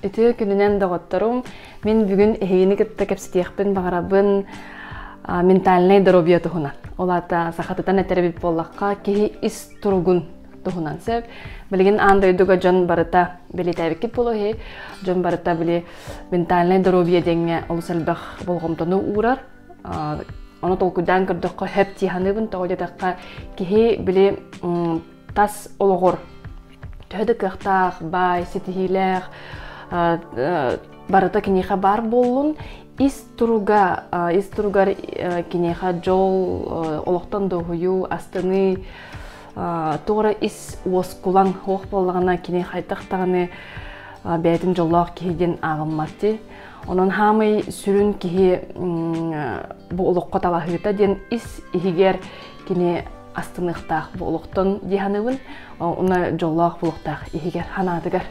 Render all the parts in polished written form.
Ити күнүнен доготторум мен бүгүн эхини кытта кепситиякпин багарабын ментальный здоровье тухунан. Олата сахатытан этербит боллакка кихи ис тургун тухунан сеп. Билген андайдуга жон барыта билетебикит болохи. Жон барыта били ментальный здоровье деңе олусалбах болгомтону урар. Оны толкудан кырдыкка хеп тиханыбын тогодетакка кихи били тас ологор. Төдүкактах бай ситихилер барыта кинеха бар болун истругар кинеха жол олоктон дохую астыны тугра ис воскулан хох боллагана кинеха айтактаганы бәйтин жоллах киһиден агымматты. Онон хамый сүрүн кихи бу олокко талахыта ден ис ихигер кине астыныктах бу олоктон диханыбын уна жоллах булуктах ихигер ханадыгар.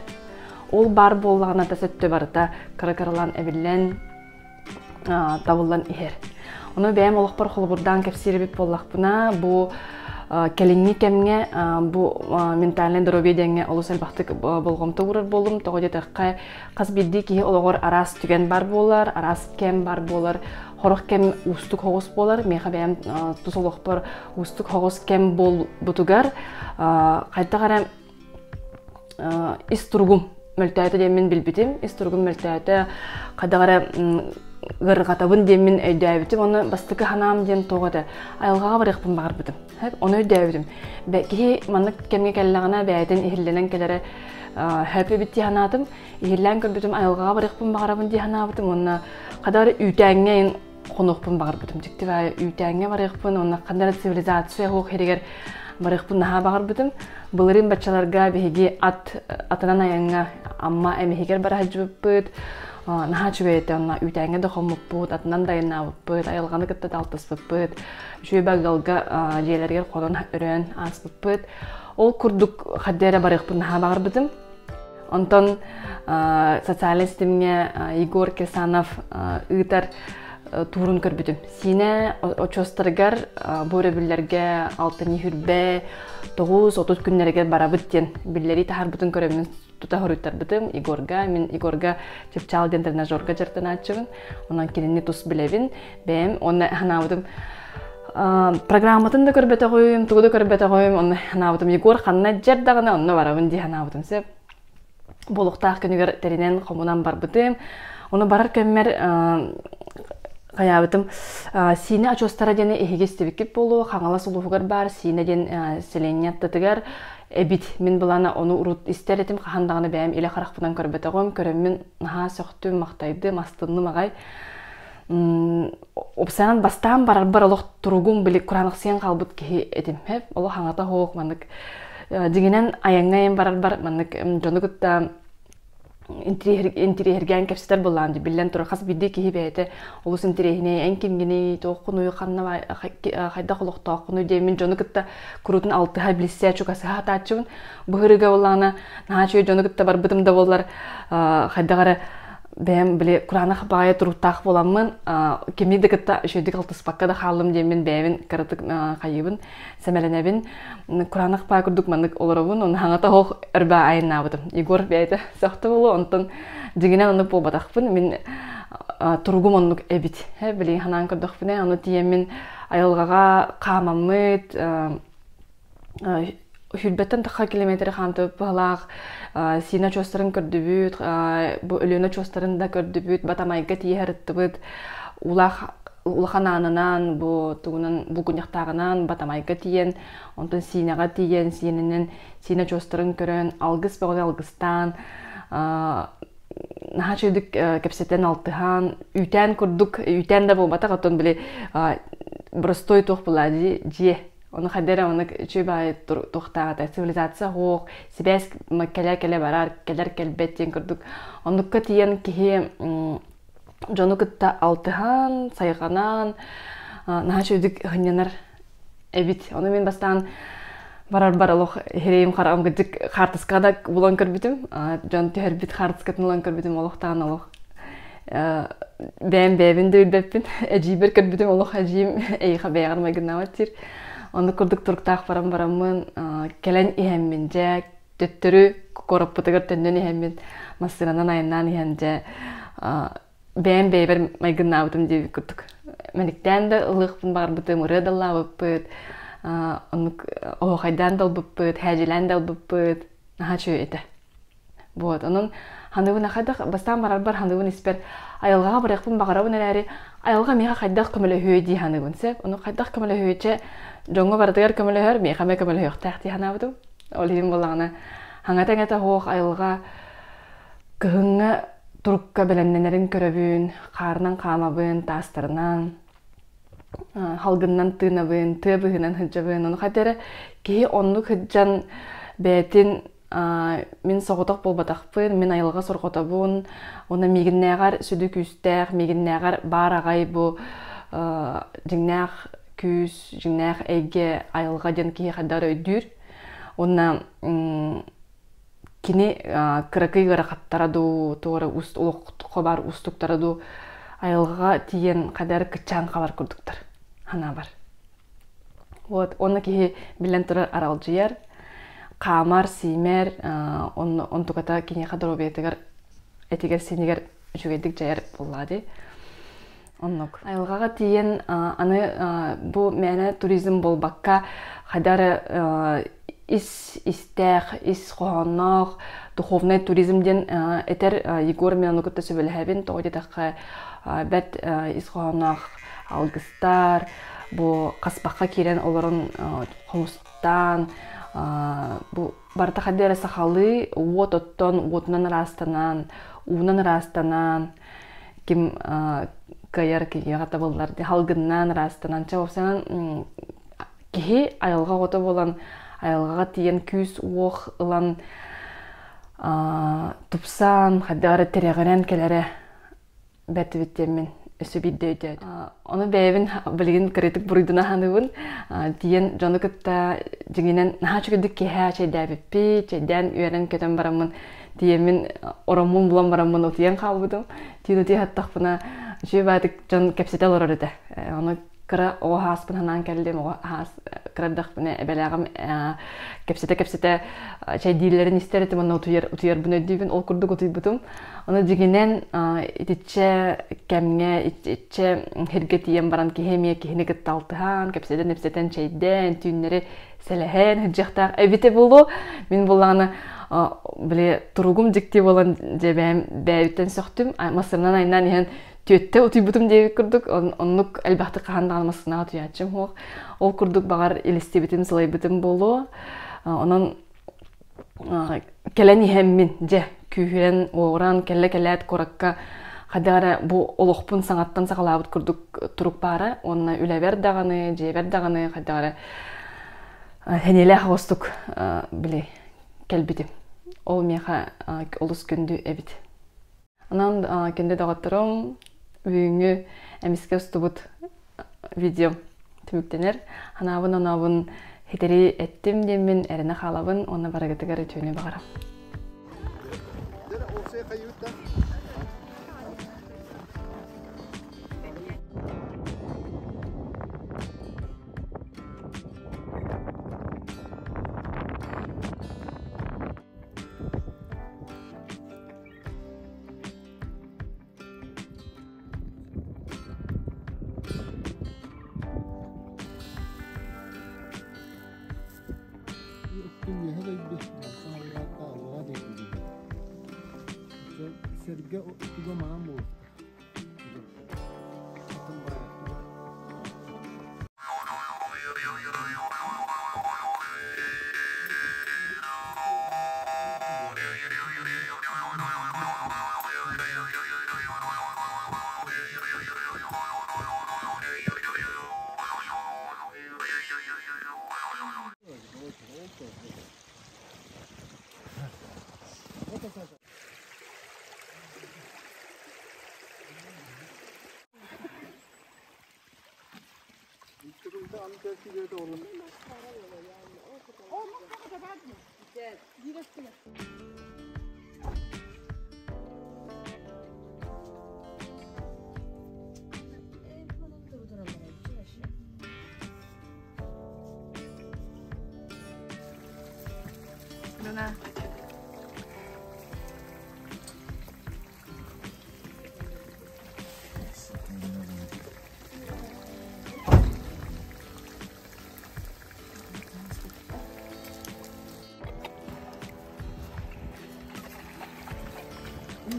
Ол бар боллагана тасөттө барыта каракаралан эбиллен табыллан ихер. Оны бәйм олоқпар холбурдан кепсиребит боллақпына бу келинни кемге бу ментальный здоровье деңе олусал бактык болгомто урар болум тогодетакка каз бидди ки ологор арас түген бар болар, арас кем бар болар, хорох кем устук хогос болар, меха бәйм тусолоқпар устук хогос кем бол бутугар кайтагара истургум мөлтәйті демен білбітім. Истұрғын мөлтәйті қадағара ғырғатабын демен өйдәйбітім. Оны бастықы ханам ден тоғады. Айылғаға барықпын бағыр бітім. Оны өйдәйбітім. Кей манық кемге кәліліғана бәйден ихілленен келері хөпі бітті ханатым. Ихіллен көрбітім айылғаға барықпын бағарабын де ханабытым. Оны қадағары үйтәңген қонуқпын бағыр бітім. Тікті бәй үйтәңге барықпын. Оны қандары цивилизация хоқ херегер барықпын наға бағыр бітім. Бұлырын бачаларға беге атынан аяңға амма әмехегер бара жібіппіт, наға жібейті, онна үйтәңге доқымыппыт, атынан дайына бұппыт, айылғаны кітті талтыс бұппыт, жүйбі ғалға жейлергер қонын өрен ас бұппыт. Ол күрдік қаддері барықпын наға бағыр бітім. Онтон социален системіне Егор Кирсанов ұйтар турун көрбүтүм. Сине очостаргар бөре билерге алтыны хүрбе 9-30 күннерге барабыт ден биллери тахар бутун көрөмүн тута хоруттар бытым мен Игорга чепчал ден тренажерга жартына ачыбын. Онан келинни тус билебин. Бем оны ханабытым программатын да көрбөтө коюм, тугу да көрбөтө коюм. Оны ханабытым Егор канна жардагына онно барабын ди ханабытым сеп. Болуктак күнүгөр теринен комунан барбытым. Оны барар көммөр Каябытым, сине очостара дене эхегестебиккет болу, хаңала сулуфугар бар, сине ден селенияттатыгар эбит. Мен булана оны урут истеретим, хандаганы бәйім иле қарақпыдан көрбеті қойым, көріммен наға сөқту, мақтайды, мастынны мағай. Опсанан бастан барар олық тұруғым білі құранық сен қалбыт кеге етім. Олы хаңата хоқ, мандық дегенен аяңайын барар, мандық жоны күтті интерьерген кепсетер болланды. Билен тура қас бидде кеге бәйті олыс интерьеріне ән кемгені тоқын ұйы қанна қайда құлық тоқын ұй деймін жоны күтті күрутын алтыға біліссе чүкасы хата атшыбын. Бұғырыға болланы наға чөй жоны күтті бар бұдымда болар қайдағары бәйім біле құранық бағая тұруттақ боламын. Кемейді күтті үшөйдік алтыспаққа да қалым деймін бәйімін қарытық қайыбын, сәмәленәбін. Құранық баға күрдік маңдық оларабын, оны хаңата хоқ үрбә айын абыдым. Егор бәйті соқты болу, онтын дегенен оны бұл батақпын. Мен тұрғым онлық әбіт. Біле ханан күрдіқпін, оны тиемін айылғаға қамамыд, Хүлбеттен тұққа километрі қантып бағлақ, сина чостарын көрді бұд, өліні чостарын да көрді бұд, батамайға тиерітті бұд, улақан анынан, бұл күнектағынан батамайға тиен, онтын синаға тиен, сина чостарын көрін, алғыс бағын алғыстан, наға чөйдік кәпсеттен алтыған, үйтен күрдік, үйтен да бұл батақ атын біле бұрыстой тоқ бұлады жие. Оны қадері оны чөйбай тоқтағыда цивилизация хоқ, себәс кәлі барар, кәлер кәлбеттен күрдік. Оныққа тиен кеге жоны күтті алтыған, сайғанан, наға чөйдік ғынянар әбіт. Оны мен бастан барар-баралық херейім қарағым күдік қартысқа да бұлан көрбітім. Жон түйер біт қартыскатын ұлан көрбітім олықтаған олық. Бәйім дөйіл бәппін, әжейбер көрбітім олық әжейім әйіға бәйғармай гүннауаттыр. Оны күрдік тұрықтақ барамын, кәлән иәммен жә, төттөрү короппутыгар төннөн иһэммин массыранан айыннаан иһэнже бэм бэйбер майгыннаабытым диэбит курдук. Мэниктэн да ылыахпын багарбытым, ырыа даллаабыппыт, онук оохайдан далбыппыт, хэжилэн далбыппыт, наха чүй эте. Вот, онун ханыбын ахадах бастан барарбар ханыбын испер айылгаға барыахпын багарабын элэри айылга меха хайдах көмөлөһүө дии ханыбын сеп. Ону хайдах көмөлөһүөче жоңго бардыгар көмөлөһөр мехаме көмөлөһүөхтаах дии ханаабытым. Ол иһин боллагана хаңата-ңата хоох айылга кыһыңҥа турукка беленненерин көрөбүн, каарынан каамабын, таастарынан, халгыннан тыынабын, тыабыһынан хыджабын. Ону хатері киһи оннук хыджан бээтин мин соҕотох болбатахпын, мин айылга сорҕотобун, уна мигиннээҕар сүдү күүстээх, мигиннээҕар баар агай бу жиңнээх күүс, жиңнээх эйге айылга ден киһи хаддар өйдүүр. Уна кини кыракыйгара хаттараду, туора улоқтуққа бар устуктараду айылга тиен кадар кычаан кабар курдуктар. Хана бар. Вот, онна киһи билен турар аралжыяр, каамар, сиимер, онтуката кини кадар обиетигер, этигер синигер жүгедик жаяр буллади. Оннук. Айылгага тиен аны бу мэне туризм болбакка кадар истэх, хохоннох, духовный туризмден этер Егор мен онукутта сөбөлөһөбүн тоҕоди такка бет хохоннох алгыстар, бу каспакка кирен олорун хомустан, бу барта хаддера сахалы, уот оттон, уотунан растанан, уунан растанан, ким каяр киягата боллар, халгыннан растанан, чабапсанан кихи айылга гото болан айылгаға тиен күс уох ылан тупсан, хаддары терегенен келері бәті біттемін өсі бидді өйді. Оны бәйбін білген кіретік бұруйдына ханыбын тиен жоны күтті жіңінен наға чүгідік кеха чайдай біппі, чайдан үйерен көтен барамын, тиемін орамын бұлан барамын отиен қалбыдым. Тиен өте хаттақпына жүй бәдік жон кәпсетел орыр еді. Оны кыра оғаспын ханан кәлдем, кыраддақ бұны әбәләғым кәпсете чай дейлерін істер етім, оны ұтыяр бұны өдейбін, ол күрдік ұтый бұтым. Оны дегенен итече кәмге, итече херге тиен баран кехемия кехіне кітталтыған, кәпсетен чайден, түйінлері сәләхен, хүджіқтақ әбіте болу. Мен болағына біле тұруғым дикте болан бәйбіттен соқтым. Масырынан айынан еген түйетті ұтый бұтым дейбі күрдік. Онлық әлбәқті қағандаған масынаға түйатшым хоқ. Ол күрдік бағар елесте бітім, сылай бітім болу. Онын кәлән ехеммін же күйірен оғыран кәлі-кәләт қораққа қадағара бұл олықпын саңаттан сақалабыт күрдік тұруқ бары. Онына үләбер дағаны, жебер дағаны қадағара хәнелі қағыстық біле кәлбітім. Ол меға олыс күнді әбіт. Онан кенде дағаттырым үйіңі әміске ұстыбыт видео түміктенер. Анабын хетери әттім демін әріні қалабын, оны барағытығар өтөне бағарам. Serga juga mampu. Ana.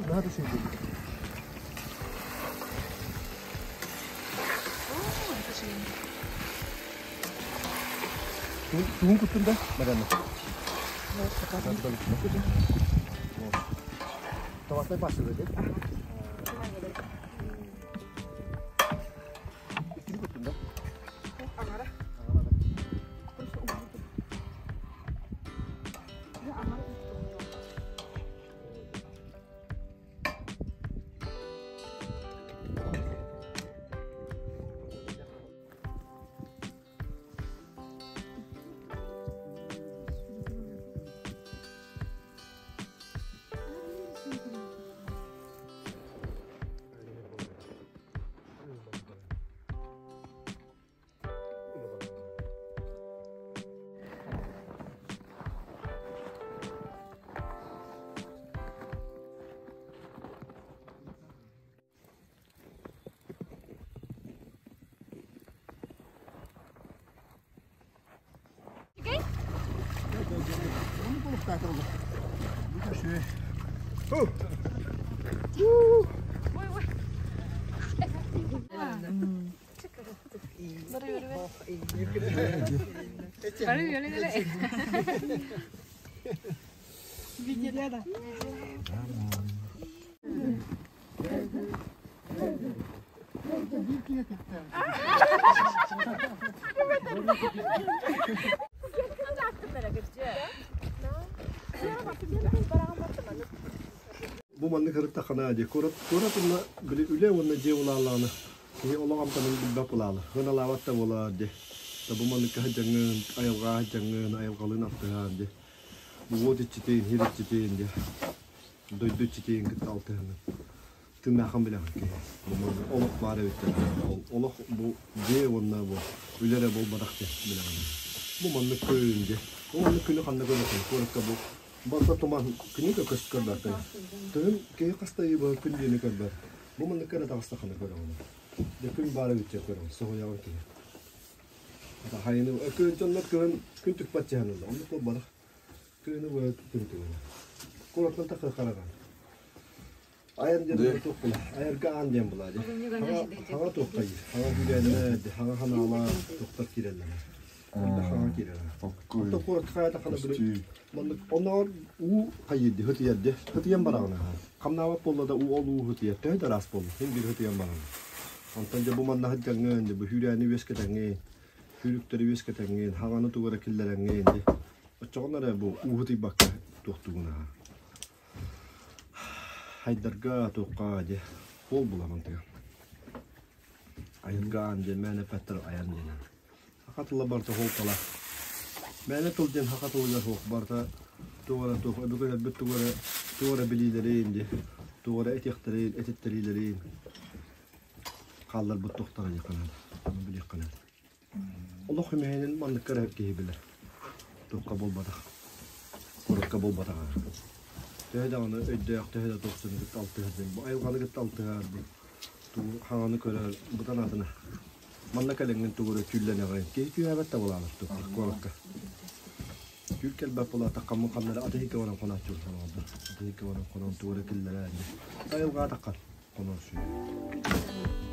나도 신고. 좋은 것인데 말하는. 더 왔다 봤어 그지? 이거 것인데? 안 알아? Bu manlı kırıkta kana diye koratınla bile üle onunla cevulalarını ki olan amtanın bilbap olalı hına lavatta ola diye da bu manlı kah jangan ayalgalın aptı diye bu vodi çiteyin hirit çiteyin diye doydu çiteyin kıt altını tüm yakın bile ki bu manlı oluk var evet oluk bu diye onunla bu ülere bol badak diye bile bu manlı köyün diye bu manlı köyünü kanlı görüyorsun koratka bu Basta toman kini ke kaskar bata. Tun ke kasta iba kun dini kadar. Bu man nekara da kasta kana kara ona. De kun bara vicce kara. So ya ki. Da hayni kun jonna kun tuk patche hanu. Onu ko bara. Kun wa kun tu. Ko ta ta kara. Ayar jenne to kula. Ayar ka an jem bula je. Hawa to kai. Hawa gidene de hawa hana ala doktor kirella. Hawa kirella. To ko kaya ta kana bulu. Onlar u kaydı hıtiyerde hıtiyen barağına kamnava pollada u olu hıtiyette de ras pol hem bir hıtiyen barağına antanca bu manna hıtjangen de bu hürani vesketengen hürükleri vesketengen havanı tuvara killerengen de açonlara bu u hıti bak tohtuğuna haydarga toqa de pol bulamam te ayırgan de mene petter ayan de hakatla barta holtala Mene tolden hakatolga hok barta tuara tok öbüke bir tuara bililerin de tuara etixtlerin etetlilerin kallar bu toxtara yaqanan bunu bil yaqanan Allah meenen man karab kebiler tok kabul bada koruk kabul bada tehda onu ödde tehda toxsun git altı hedin bu aygalı git altı hedin tu hanı körer bu tanadına manna kalengin tuara küllene gayn ki küyabet tabalalar tok korukka Türkiye bapula takamu kamera ada hikaye orang konacur sama abah, ada hikaye orang konon tuara killer aja. Saya uga takkan konon sih.